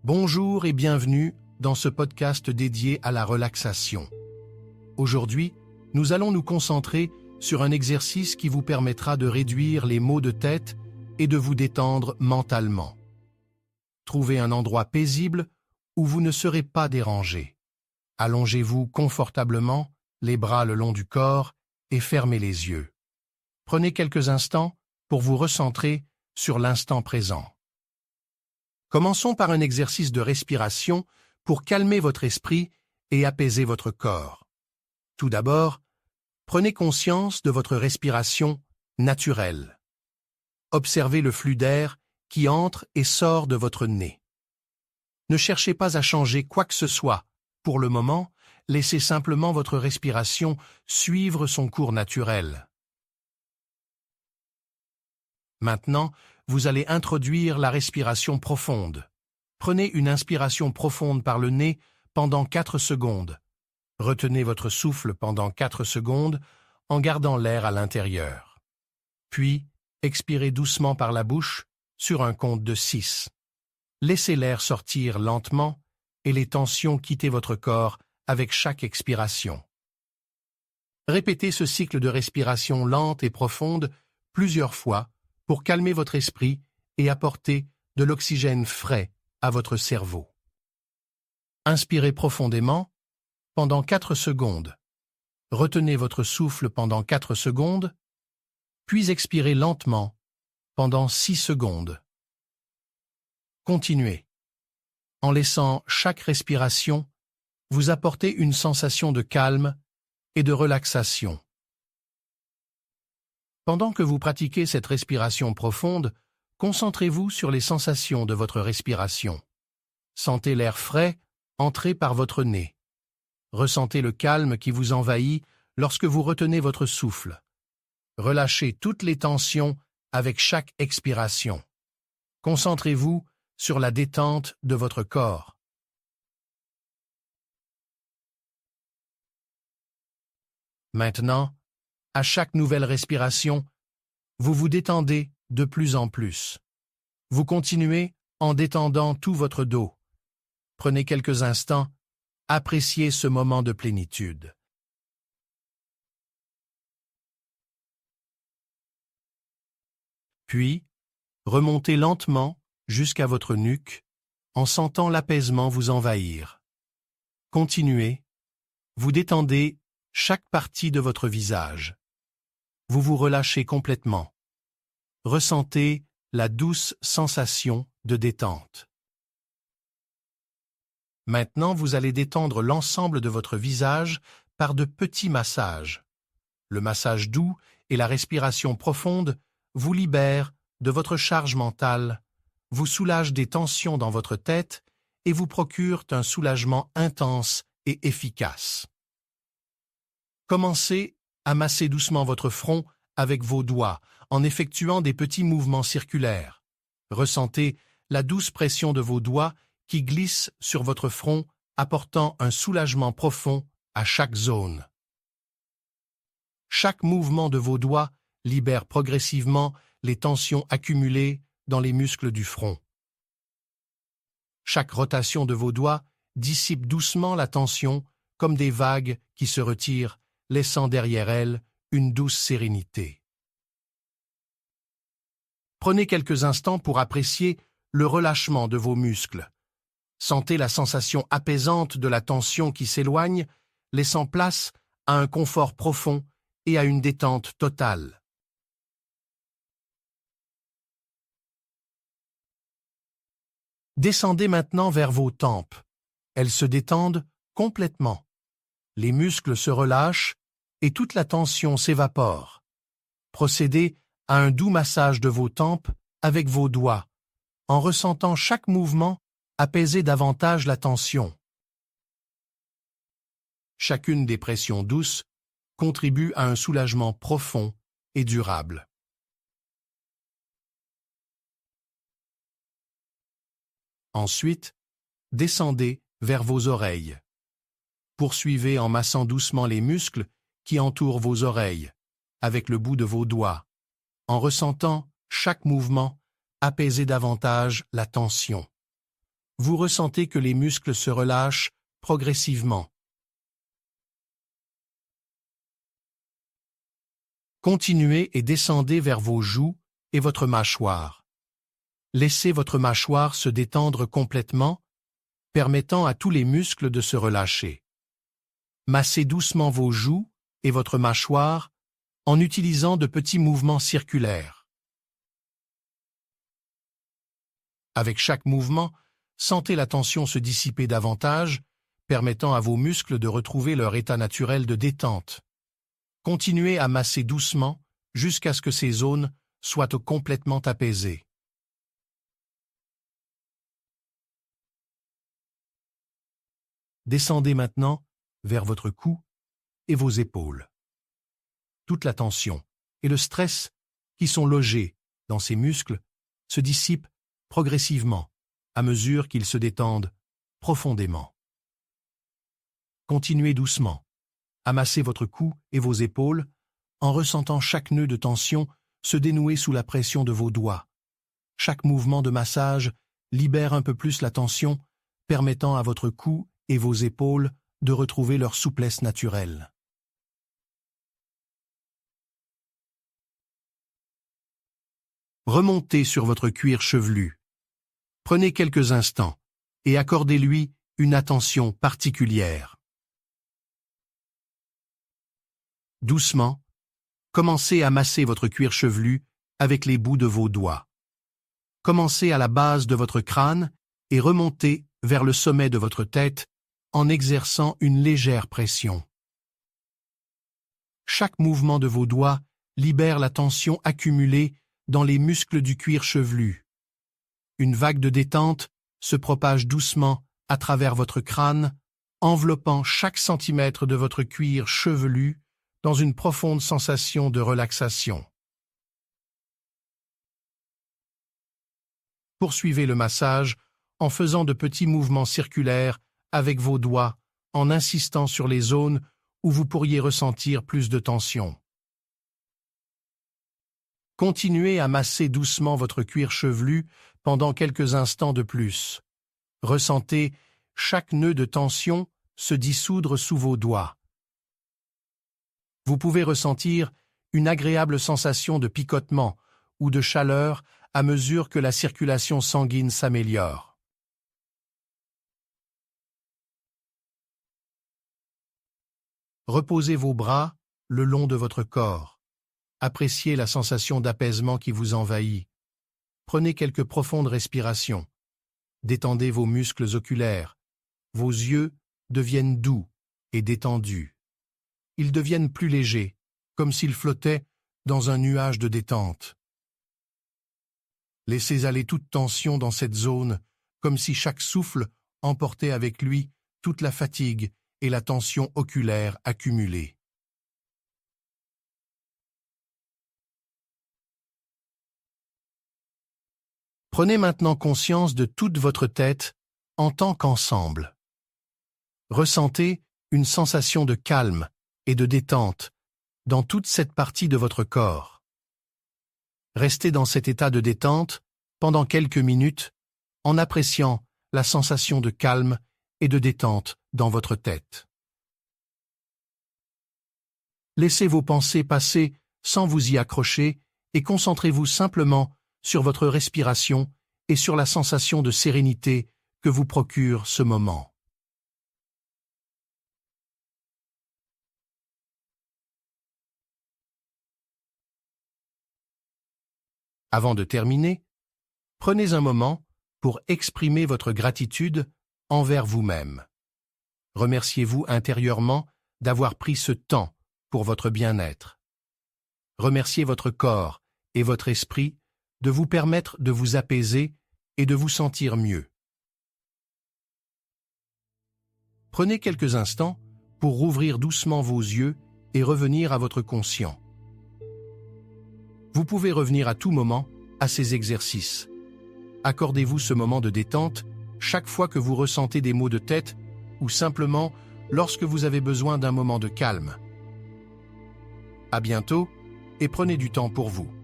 Bonjour et bienvenue dans ce podcast dédié à la relaxation. Aujourd'hui, nous allons nous concentrer sur un exercice qui vous permettra de réduire les maux de tête et de vous détendre mentalement. Trouvez un endroit paisible où vous ne serez pas dérangé. Allongez-vous confortablement, les bras le long du corps et fermez les yeux. Prenez quelques instants pour vous recentrer sur l'instant présent. Commençons par un exercice de respiration pour calmer votre esprit et apaiser votre corps. Tout d'abord, prenez conscience de votre respiration naturelle. Observez le flux d'air qui entre et sort de votre nez. Ne cherchez pas à changer quoi que ce soit. Pour le moment, laissez simplement votre respiration suivre son cours naturel. Maintenant, vous allez introduire la respiration profonde. Prenez une inspiration profonde par le nez pendant 4 secondes. Retenez votre souffle pendant 4 secondes en gardant l'air à l'intérieur. Puis, expirez doucement par la bouche sur un compte de 6. Laissez l'air sortir lentement et les tensions quitter votre corps avec chaque expiration. Répétez ce cycle de respiration lente et profonde plusieurs fois pour calmer votre esprit et apporter de l'oxygène frais à votre cerveau. Inspirez profondément pendant 4 secondes. Retenez votre souffle pendant 4 secondes, puis expirez lentement pendant 6 secondes. Continuez. En laissant chaque respiration vous apporter une sensation de calme et de relaxation. Pendant que vous pratiquez cette respiration profonde, concentrez-vous sur les sensations de votre respiration. Sentez l'air frais entrer par votre nez. Ressentez le calme qui vous envahit lorsque vous retenez votre souffle. Relâchez toutes les tensions avec chaque expiration. Concentrez-vous sur la détente de votre corps. Maintenant, à chaque nouvelle respiration, vous vous détendez de plus en plus. Vous continuez en détendant tout votre dos. Prenez quelques instants, appréciez ce moment de plénitude. Puis, remontez lentement jusqu'à votre nuque en sentant l'apaisement vous envahir. Continuez, vous détendez chaque partie de votre visage. Vous vous relâchez complètement. Ressentez la douce sensation de détente. Maintenant, vous allez détendre l'ensemble de votre visage par de petits massages. Le massage doux et la respiration profonde vous libèrent de votre charge mentale, vous soulagent des tensions dans votre tête et vous procurent un soulagement intense et efficace. Commencez à masser doucement votre front avec vos doigts, en effectuant des petits mouvements circulaires. Ressentez la douce pression de vos doigts qui glissent sur votre front, apportant un soulagement profond à chaque zone. Chaque mouvement de vos doigts libère progressivement les tensions accumulées dans les muscles du front. Chaque rotation de vos doigts dissipe doucement la tension comme des vagues qui se retirent, laissant derrière elles une douce sérénité. Prenez quelques instants pour apprécier le relâchement de vos muscles. Sentez la sensation apaisante de la tension qui s'éloigne, laissant place à un confort profond et à une détente totale. Descendez maintenant vers vos tempes. Elles se détendent complètement. Les muscles se relâchent et toute la tension s'évapore. Procédez à un doux massage de vos tempes avec vos doigts, en ressentant chaque mouvement apaiser davantage la tension. Chacune des pressions douces contribue à un soulagement profond et durable. Ensuite, descendez vers vos oreilles. Poursuivez en massant doucement les muscles qui entourent vos oreilles, avec le bout de vos doigts, en ressentant chaque mouvement apaiser davantage la tension. vous ressentez que les muscles se relâchent progressivement. Continuez et descendez vers vos joues et votre mâchoire. Laissez votre mâchoire se détendre complètement, permettant à tous les muscles de se relâcher. Massez doucement vos joues et votre mâchoire en utilisant de petits mouvements circulaires. Avec chaque mouvement, sentez la tension se dissiper davantage, permettant à vos muscles de retrouver leur état naturel de détente. Continuez à masser doucement jusqu'à ce que ces zones soient complètement apaisées. Descendez maintenant vers votre cou et vos épaules. Toute la tension et le stress qui sont logés dans ces muscles se dissipent progressivement à mesure qu'ils se détendent profondément. Continuez doucement à masser votre cou et vos épaules en ressentant chaque nœud de tension se dénouer sous la pression de vos doigts. Chaque mouvement de massage libère un peu plus la tension, permettant à votre cou et vos épaules de retrouver leur souplesse naturelle. Remontez sur votre cuir chevelu. Prenez quelques instants et accordez-lui une attention particulière. Doucement, commencez à masser votre cuir chevelu avec les bouts de vos doigts. Commencez à la base de votre crâne et remontez vers le sommet de votre tête en exerçant une légère pression. Chaque mouvement de vos doigts libère la tension accumulée dans les muscles du cuir chevelu. Une vague de détente se propage doucement à travers votre crâne, enveloppant chaque centimètre de votre cuir chevelu dans une profonde sensation de relaxation. Poursuivez le massage en faisant de petits mouvements circulaires avec vos doigts, en insistant sur les zones où vous pourriez ressentir plus de tension. Continuez à masser doucement votre cuir chevelu pendant quelques instants de plus. Ressentez chaque nœud de tension se dissoudre sous vos doigts. Vous pouvez ressentir une agréable sensation de picotement ou de chaleur à mesure que la circulation sanguine s'améliore. Reposez vos bras le long de votre corps. Appréciez la sensation d'apaisement qui vous envahit. Prenez quelques profondes respirations. Détendez vos muscles oculaires. Vos yeux deviennent doux et détendus. Ils deviennent plus légers, comme s'ils flottaient dans un nuage de détente. Laissez aller toute tension dans cette zone, comme si chaque souffle emportait avec lui toute la fatigue et la tension oculaire accumulée. Prenez maintenant conscience de toute votre tête en tant qu'ensemble. Ressentez une sensation de calme et de détente dans toute cette partie de votre corps. Restez dans cet état de détente pendant quelques minutes en appréciant la sensation de calme et de détente dans votre tête. Laissez vos pensées passer sans vous y accrocher et concentrez-vous simplement sur votre respiration et sur la sensation de sérénité que vous procure ce moment. Avant de terminer, prenez un moment pour exprimer votre gratitude envers vous-même. Remerciez-vous intérieurement d'avoir pris ce temps pour votre bien-être. Remerciez votre corps et votre esprit de vous permettre de vous apaiser et de vous sentir mieux. Prenez quelques instants pour rouvrir doucement vos yeux et revenir à votre conscient. Vous pouvez revenir à tout moment à ces exercices. Accordez-vous ce moment de détente chaque fois que vous ressentez des maux de tête ou simplement lorsque vous avez besoin d'un moment de calme. À bientôt et prenez du temps pour vous.